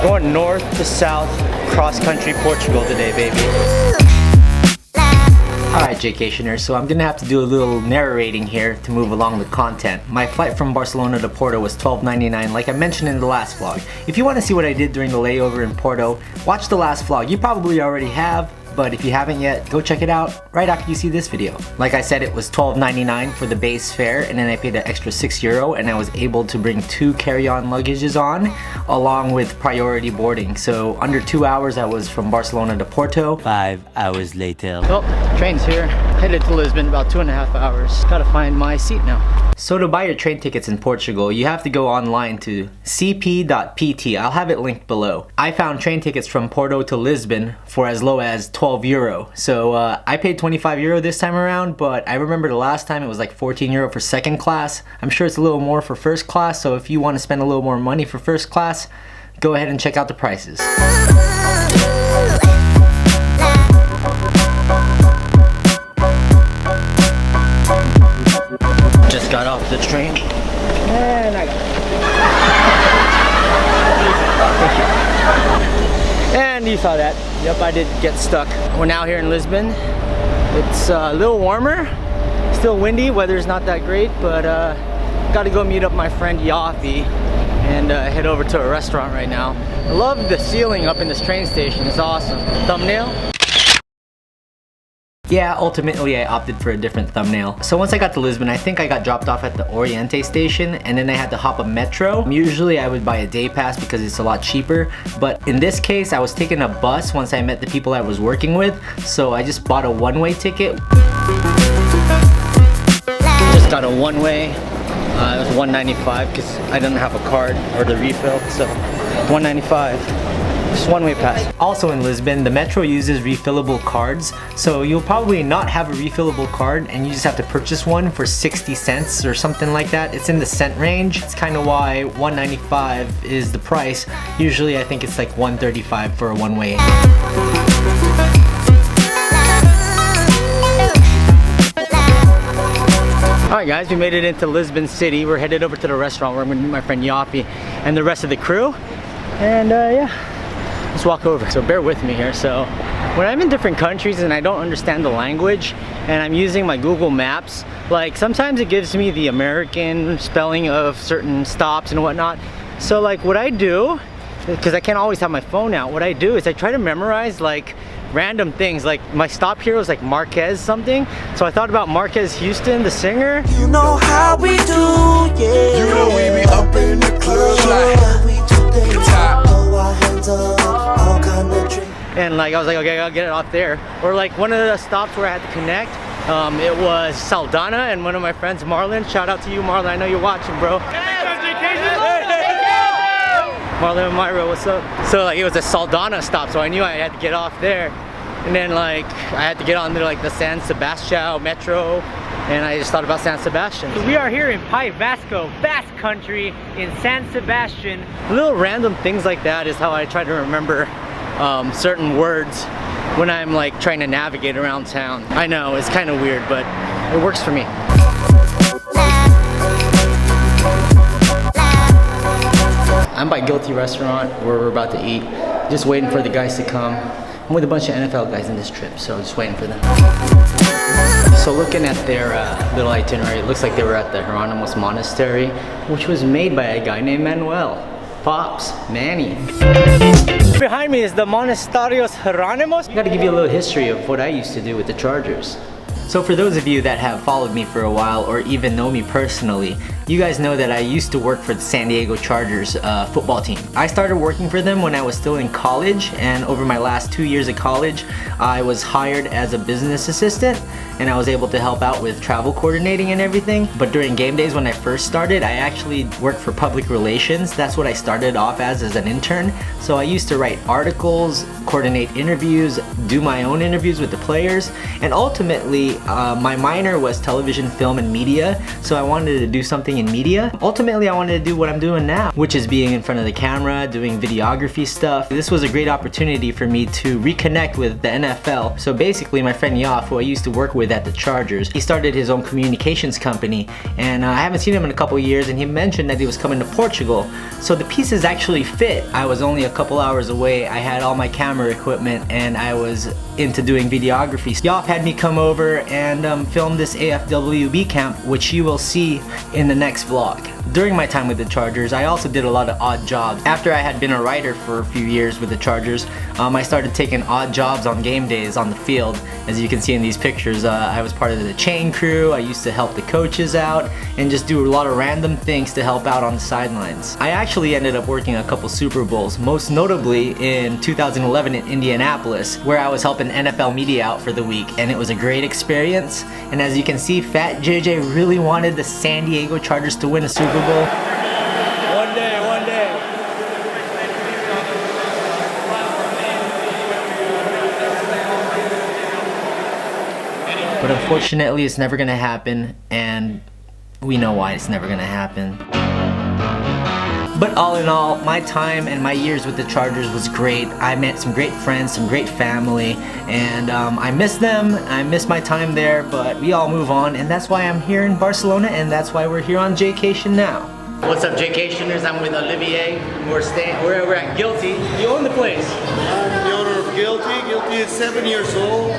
Going north to south, cross-country Portugal today, baby. Alright, Jaycationers, so I'm gonna have to do a little narrating here to move along the content. My flight from Barcelona to Porto was $12.99, like I mentioned in the last vlog. If you want to see what I did during the layover in Porto, watch the last vlog. You probably already have, but if you haven't yet, go check it out right after you see this video. Like I said, it was $12.99 for the base fare, and then I paid an extra €6, and I was able to bring 2 carry-on luggages on, along with priority boarding. So under 2 hours, I was from Barcelona to Porto. 5 hours later. Well, train's here. Headed to Lisbon, about 2.5 hours. Gotta find my seat now. So to buy your train tickets in Portugal, you have to go online to cp.pt. I'll have it linked below. I found train tickets from Porto to Lisbon for as low as €12. So I paid €25 this time around, but I remember the last time it was like €14 for second class. I'm sure it's a little more for first class, so if you want to spend a little more money for first class, go ahead and check out the prices. Just got off the train, and I got it. And you saw that. Yep, I did get stuck. We're now here in Lisbon. It's a little warmer, still windy, weather's not that great, but gotta go meet up my friend YOFFE and head over to a restaurant right now. I love the ceiling up in this train station, it's awesome. Thumbnail? Yeah, ultimately I opted for a different thumbnail. So once I got to Lisbon, I think I got dropped off at the Oriente station, and then I had to hop a metro. Usually I would buy a day pass because it's a lot cheaper, but in this case I was taking a bus once I met the people I was working with, so I just bought a one-way ticket. Just got a one-way. It was $1.95 because I didn't have a card or the refill, so $1.95. Just one-way pass. Also in Lisbon, the metro uses refillable cards, so you'll probably not have a refillable card and you just have to purchase one for 60 cents or something like that. It's in the cent range. It's kind of why $1.95 is the price. Usually I think it's like $1.35 for a one-way. Alright guys, we made it into Lisbon City. We're headed over to the restaurant where I'm going to meet my friend YOFFE and the rest of the crew. And yeah, let's walk over. So bear with me here. So when I'm in different countries and I don't understand the language and I'm using my Google Maps, like sometimes it gives me the American spelling of certain stops and whatnot. So like what I do, because I can't always have my phone out, what I do is I try to memorize like random things. Like my stop here was like Marquez something, so I thought about Marquez Houston, the singer. You know how we do, yeah. You know we be up in the club like and like I was like, okay, I'll get it off there. Or like one of the stops where I had to connect, it was Saldana, and one of my friends, Marlon, shout out to you, Marlon, I know you're watching, bro. Marlon and Myra, what's up? So like it was a Saldana stop, so I knew I had to get off there. And then like I had to get on to like the San Sebastian metro, and I just thought about San Sebastian. So we are here in Pai Vasco, Basque Country in San Sebastian. Little random things like that is how I try to remember certain words when I'm like trying to navigate around town. I know, it's kind of weird, but it works for me. I'm by Guilty Restaurant where we're about to eat. Just waiting for the guys to come. I'm with a bunch of NFL guys in this trip, so just waiting for them. So looking at their little itinerary, it looks like they were at the Hieronymus Monastery, which was made by a guy named Manuel. Pops, Manny. Behind me is the Monasterios Hieronymus. I gotta give you a little history of what I used to do with the Chargers. So for those of you that have followed me for a while or even know me personally, you guys know that I used to work for the San Diego Chargers football team. I started working for them when I was still in college, and over my last 2 years of college, I was hired as a business assistant, and I was able to help out with travel coordinating and everything. But during game days when I first started, I actually worked for public relations. That's what I started off as an intern. So I used to write articles, coordinate interviews, do my own interviews with the players, and ultimately my minor was television, film, and media, so I wanted to do something in media. Ultimately, I wanted to do what I'm doing now, which is being in front of the camera, doing videography stuff. This was a great opportunity for me to reconnect with the NFL. So basically, my friend YOFFE, who I used to work with at the Chargers, he started his own communications company, and I haven't seen him in a couple years, and he mentioned that he was coming to Portugal. So the pieces actually fit. I was only a couple hours away. I had all my camera equipment, and I was into doing videography. YOFFE had me come over and film this AFWB camp, which you will see in the next vlog. During my time with the Chargers, I also did a lot of odd jobs. After I had been a writer for a few years with the Chargers, I started taking odd jobs on game days on the field. As you can see in these pictures, I was part of the chain crew. I used to help the coaches out and just do a lot of random things to help out on the sidelines. I actually ended up working a couple Super Bowls, most notably in 2011 in Indianapolis, where I was helping NFL media out for the week, and it was a great experience. And as you can see, Fat JJ really wanted the San Diego Chargers to win a Super Bowl. One day, one day. But unfortunately, it's never gonna happen, and we know why it's never gonna happen. But all in all, my time and my years with the Chargers was great. I met some great friends, some great family, and I miss them. I miss my time there, but we all move on, and that's why I'm here in Barcelona, and that's why we're here on Jaycation now. What's up, Jaycationers? I'm with Olivier. We're at Guilty. You own the place. I'm the owner of Guilty. Guilty is 7 years old.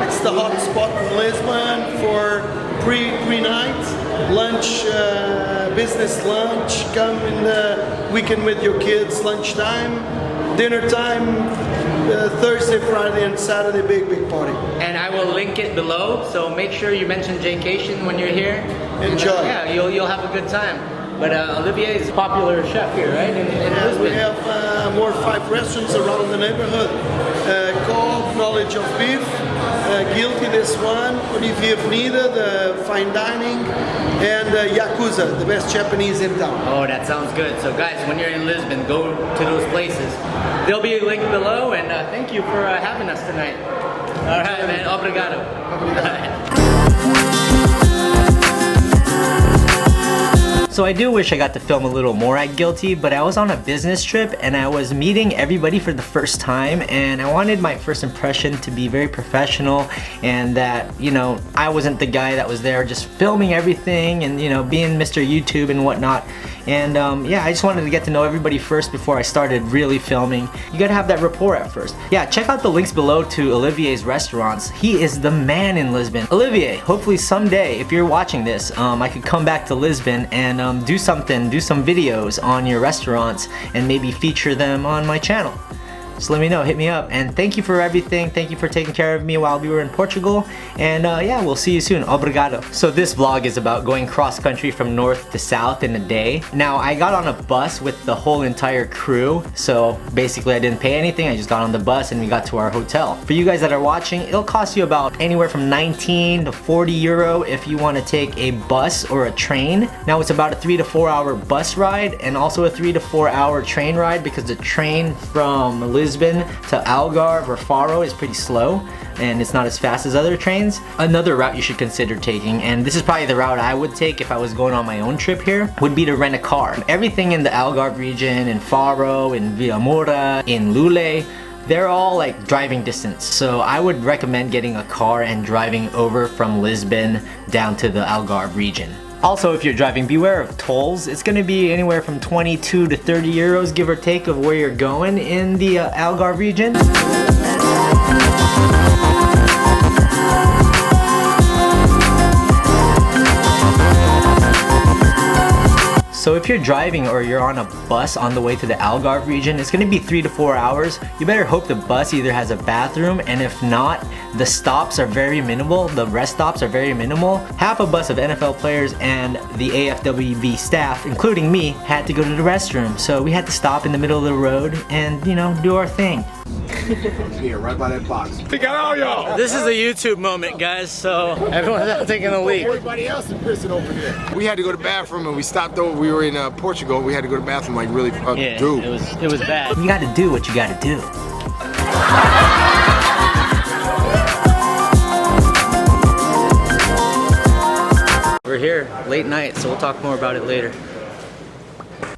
It's the hot spot in Lisbon for pre-night, lunch, business lunch. Come in the weekend with your kids, lunchtime, dinner time, Thursday, Friday, and Saturday, big party. And I will link it below, so make sure you mention Jaycation when you're here. Enjoy. Yeah, you'll have a good time. But Olivier is a popular chef here, right? In Lisbon. We have more 5 restaurants around the neighborhood. K.O.B, Knowledge of Beef, Guilty, this one, Olivier, the fine dining, and YAKUZA, the best Japanese in town. Oh, that sounds good. So guys, when you're in Lisbon, go to those places. There'll be a link below, and thank you for having us tonight. All right, man. Obrigado. So I do wish I got to film a little more at Guilty, but I was on a business trip and I was meeting everybody for the first time, and I wanted my first impression to be very professional, and that, you know, I wasn't the guy that was there just filming everything and, you know, being Mr. YouTube and whatnot. And yeah, I just wanted to get to know everybody first before I started really filming. You gotta have that rapport at first. Yeah, check out the links below to Olivier's restaurants. He is the man in Lisbon. Olivier, hopefully someday, if you're watching this, I could come back to Lisbon and do some videos on your restaurants and maybe feature them on my channel. Just let me know, hit me up, and thank you for everything. Thank you for taking care of me while we were in Portugal, and yeah, we'll see you soon. Obrigado. So this vlog is about going cross country from north to south in a day. Now, I got on a bus with the whole entire crew, so basically I didn't pay anything. I just got on the bus and we got to our hotel. For you guys that are watching, it'll cost you about anywhere from 19 to 40 euro if you want to take a bus or a train. Now, it's about a 3 to 4 hour bus ride and also a 3 to 4 hour train ride, because the train from Lisbon to Algarve or Faro is pretty slow and it's not as fast as other trains. Another route you should consider taking, and this is probably the route I would take if I was going on my own trip here, would be to rent a car. Everything in the Algarve region, in Faro, in Vilamoura, in Lule, they're all like driving distance. So I would recommend getting a car and driving over from Lisbon down to the Algarve region. Also, if you're driving, beware of tolls. It's going to be anywhere from 22 to 30 euros, give or take, of where you're going in the Algarve region. So if you're driving or you're on a bus on the way to the Algarve region, it's gonna be 3 to 4 hours. You better hope the bus either has a bathroom, and if not, the stops are very minimal. The rest stops are very minimal. Half a bus of NFL players and the AFWB staff, including me, had to go to the restroom. So we had to stop in the middle of the road and, you know, do our thing. Here, right by that box. This is a YouTube moment, guys, so everyone's out taking a leak. Everybody else is pissing over there. We had to go to the bathroom and we stopped over. We were in Portugal. We had to go to the bathroom like really, Yeah, dude. it was bad. You gotta do what you gotta do. we're here late night, so we'll talk more about it later.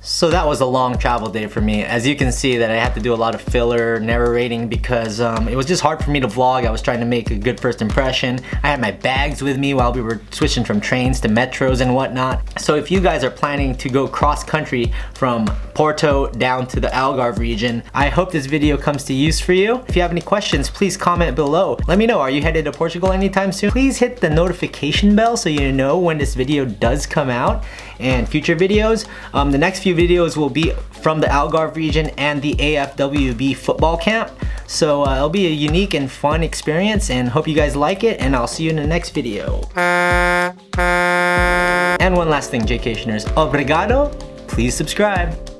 So that was a long travel day for me. As you can see that I had to do a lot of filler narrating because it was just hard for me to vlog. I was trying to make a good first impression. I had my bags with me while we were switching from trains to metros and whatnot. So if you guys are planning to go cross country from Porto down to the Algarve region, I hope this video comes to use for you. If you have any questions, please comment below. Let me know, are you headed to Portugal anytime soon? Please hit the notification bell so you know when this video does come out and future videos. The next few videos will be from the Algarve region and the AFWB football camp. So it'll be a unique and fun experience, and hope you guys like it, and I'll see you in the next video. And one last thing, Jaycationers, obrigado, please subscribe.